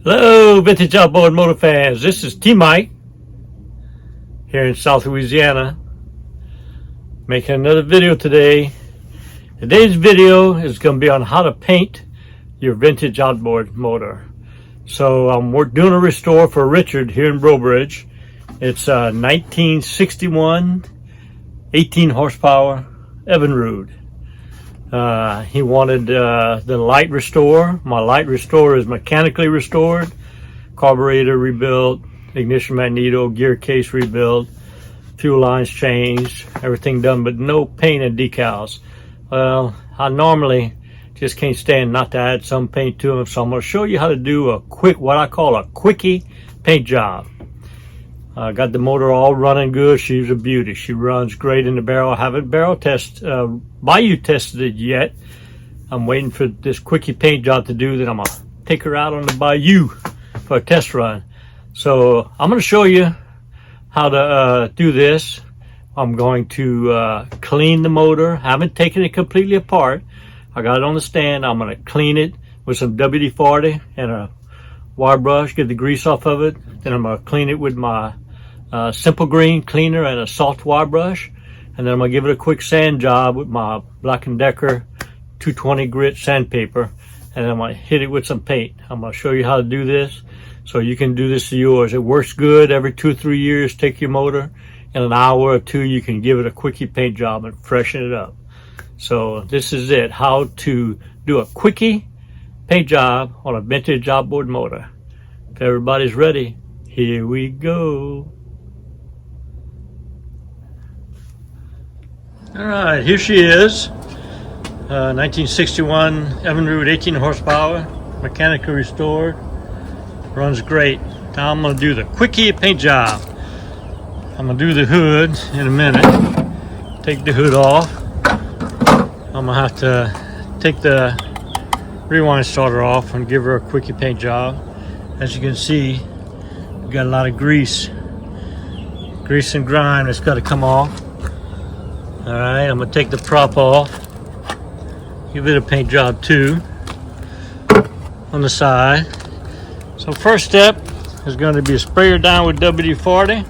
Hello, Vintage Outboard Motor fans. This is T-Mike here in South Louisiana, making another video today. Today's video is going to be on how to paint your vintage outboard motor. So we're doing a restore for Richard here in Brobridge. It's a 1961 18 horsepower Evinrude. He wanted the light restore. My light restore is mechanically restored, carburetor rebuilt, ignition magneto, gear case rebuilt, fuel lines changed, everything done, but no paint and decals. Well, I normally just can't stand not to add some paint to them, so I'm going to show you how to do a quick, what I call a quickie paint job. I got the motor all running good. She's a beauty. She runs great in the barrel. I haven't barrel bayou tested it yet. I'm waiting for this quickie paint job to do that. I'm gonna take her out on the bayou for a test run. So I'm gonna show you how to do this. I'm going to clean the motor. I haven't taken it completely apart. I got it on the stand. I'm gonna clean it with some WD-40 and a wire brush, get the grease off of it. Then I'm gonna clean it with my simple green cleaner and a soft wire brush, and then I'm gonna give it a quick sand job with my Black & Decker 220 grit sandpaper, and then I'm gonna hit it with some paint. I'm gonna show you how to do this so you can do this to yours. It works good. Every 2 or 3 years, take your motor, in an hour or two you can give it a quickie paint job and freshen it up. So this is it, how to do a quickie paint job on a vintage outboard motor. If everybody's ready, here we go. All right, here she is. 1961 Evinrude 18 horsepower, mechanically restored, runs great. Now I'm gonna do the quickie paint job. I'm gonna do the hood in a minute. Take the hood off. I'm gonna have to take the rewind starter off and give her a quickie paint job. As you can see, we got a lot of grease and grime that's got to come off. All right, I'm gonna take the prop off, give it a paint job too on the side. So first step is going to be a sprayer down with WD-40,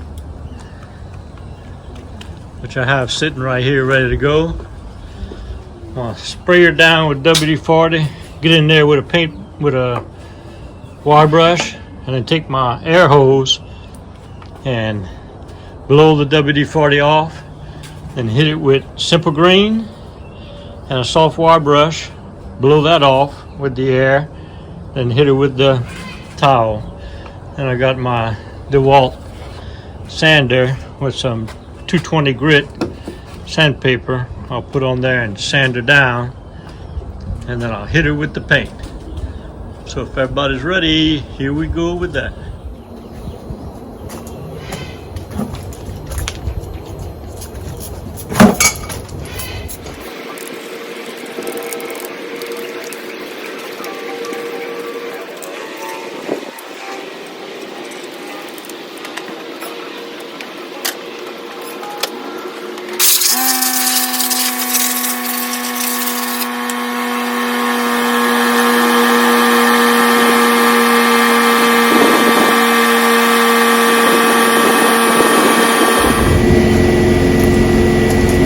which I have sitting right here ready to go. I'm gonna spray her down with WD-40, get in there with a wire brush, and then take my air hose and blow the WD-40 off, and hit it with simple green and a soft wire brush, blow that off with the air, then hit it with the towel. And I got my DeWalt sander with some 220 grit sandpaper. I'll put on there and sand her down, and then I'll hit her with the paint. So if everybody's ready, here we go with that.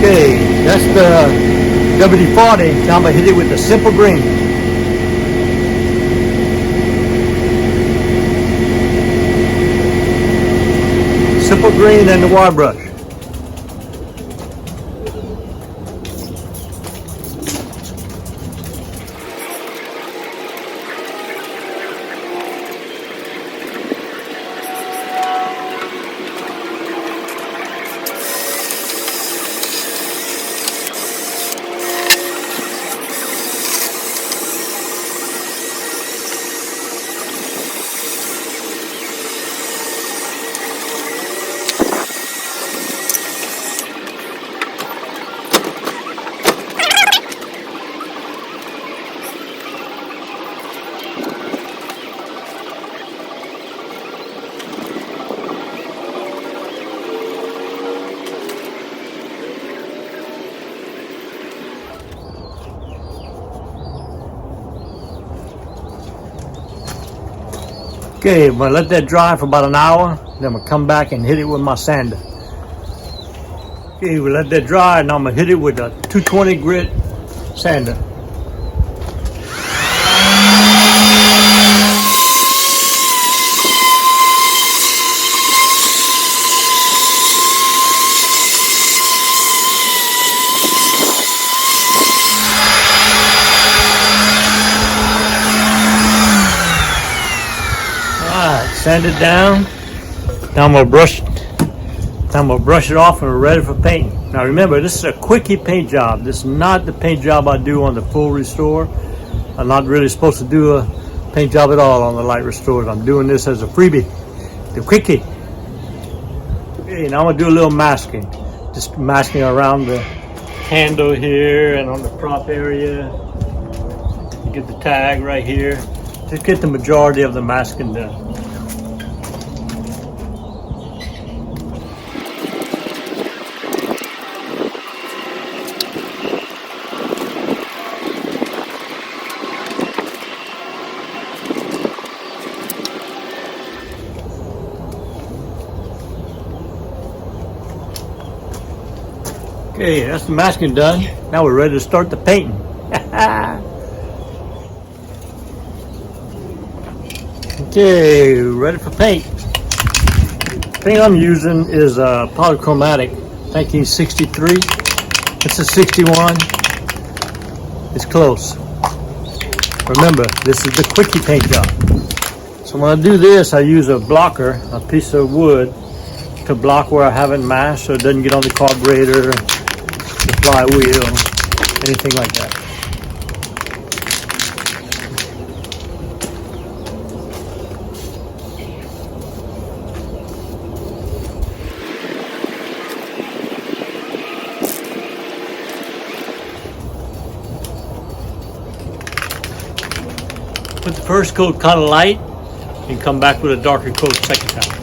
Okay, that's the WD-40. Now I'm gonna hit it with the simple green. Simple green and the wire brush. Okay, I'm gonna let that dry for about an hour. Then I'm gonna come back and hit it with my sander. Okay, we'll let that dry, and I'm gonna hit it with a 220 grit sander. Sand it down. Now I'm gonna brush it off, and we're ready for painting. Now remember, this is a quickie paint job. This is not the paint job I do on the full restore. I'm not really supposed to do a paint job at all on the light restores. I'm doing this as a freebie, the quickie. Okay, now I'm gonna do a little masking. Just masking around the handle here and on the prop area. You get the tag right here. Just get the majority of the masking done. Okay, that's the masking done. Now we're ready to start the painting. Okay, ready for paint. The paint I'm using is a polychromatic 1963. It's a 61. It's close. Remember, this is the quickie paint job. So when I do this, I use a blocker, a piece of wood, to block where I haven't mashed so it doesn't get on the carburetor, the flywheel, anything like that. Put the first coat kind of light and come back with a darker coat second time.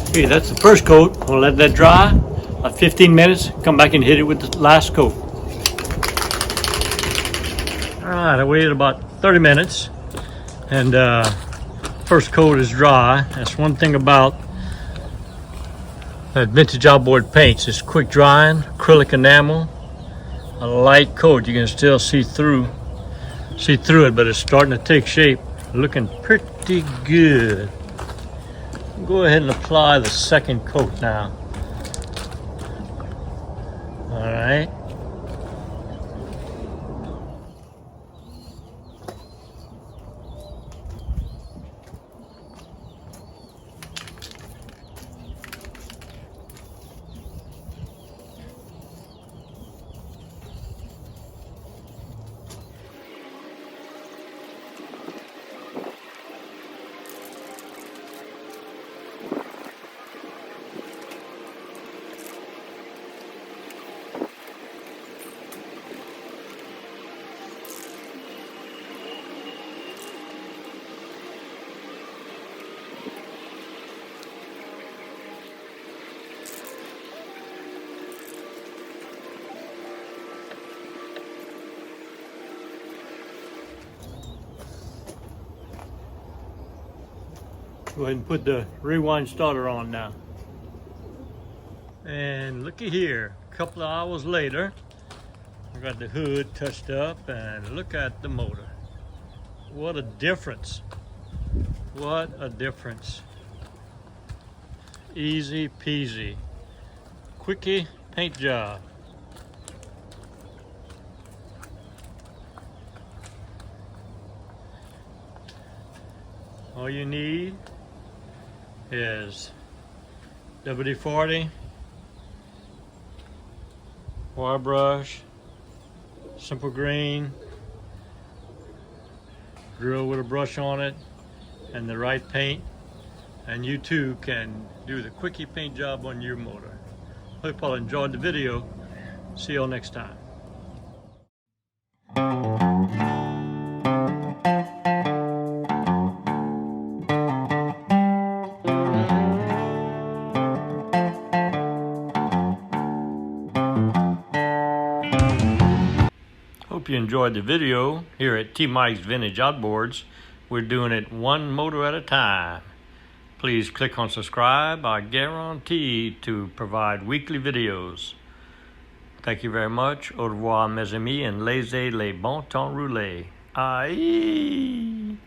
Okay, that's the first coat. We'll let that dry about 15 minutes. Come back and hit it with the last coat. All right, I waited about 30 minutes, and first coat is dry. That's one thing about that vintage outboard paints. It's quick drying, acrylic enamel, a light coat. You can still see through it, but it's starting to take shape. Looking pretty good. Go ahead and apply the second coat now. All right. Go ahead and put the rewind starter on now. And looky here, a couple of hours later, I got the hood touched up, and look at the motor. What a difference. What a difference. Easy peasy. Quickie paint job. All you need is WD-40, wire brush, simple green, drill with a brush on it, and the right paint, and you too can do the quickie paint job on your motor. Hope y'all enjoyed the video. See y'all next time. you enjoyed the video. Here at T Mike's Vintage Outboards, we're doing it one motor at a time. Please click on subscribe. I guarantee to provide weekly videos. Thank you very much. Au revoir, mes amis, and laissez les bon temps rouler. Aïe!